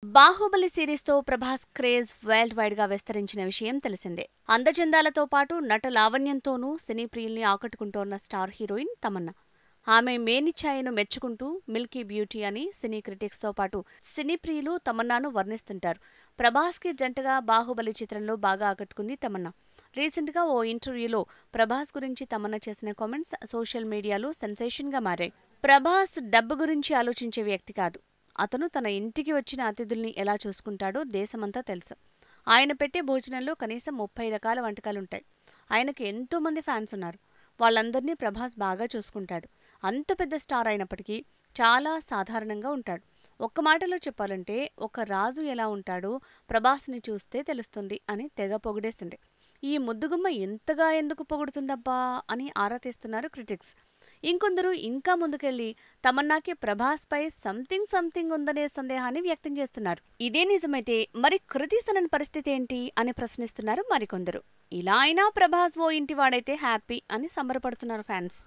బాహుబలి సిరీస్తో Prabhas craze worldwide గా విస్తరించిన విషయం తెలిసిందే. అందచందాలతో పాటు నట లావణ్యంతోనూ సినీ ప్రియుల్ని ఆకట్టుకుంటోన్న స్టార్ హీరోయిన్ తమన్నా. ఆమె మేనిఛాయను మెచ్చుకుంటూ మిల్కీ బ్యూటీ అని సినీ క్రిటిక్స్ తో పాటు సినీ ప్రియులు తమన్నాను వర్ణిస్తుంటారు. ప్రభాస్ కి జంటగా బాహుబలి చిత్రంలో బాగా ఆకట్టుకుంది తమన్నా. రీసెంట్ గా ఓ ఇంటర్వ్యూలో ప్రభాస్ గురించి తమన్నా చేసిన కామెంట్స్ సోషల్ మీడియాలో సెన్సేషన్ గా మారాయి. ప్రభాస్ డబ్బు గురించి ఆలోచించే వ్యక్తి కాదు. అతను తన ఇంటికి వచ్చిన అతిథుల్ని ఎలా చూసుకుంటాడో దేశమంతా తెలుసు. ఆయన పెట్టే భోజనంలో కనీసం 30 రకాల వంటకాలుంటాయి. ఆయనకి ఎంతో మంది ఫ్యాన్స్ ఉన్నారు. వాళ్ళందర్నీ ప్రభాస్ బాగా చూసుకుంటాడు. అంత పెద్ద స్టార్ అయినప్పటికీ చాలా సాధారణంగా ఉంటాడు. ఒక్క మాటలో చెప్పాలంటే ఒక రాజు ఎలా ఉంటాడో ప్రభాస్ని చూస్తే తెలుస్తుంది అని తెగ పొగిడేసింది. ఈ ముద్దుగుమ్మ ఇంతగా ఎందుకు పొగుడుతుందబ్బా అని ఆరా తీస్తున్నారు క్రిటిక్స్. ఇంకొందరు ఇంకా ముందుకెళ్లి తమన్నాకి ప్రభాస్ పై సంథింగ్ ఉందనే సందేహాన్ని వ్యక్తం చేస్తున్నారు. ఇదే నిజమైతే మరి కృతి సనన్ పరిస్థితి ఏంటి అని ప్రశ్నిస్తున్నారు మరికొందరు. ఇలా అయినా ప్రభాస్ ఓ ఇంటివాడైతే హ్యాపీ అని సంబరపడుతున్నారు ఫ్యాన్స్.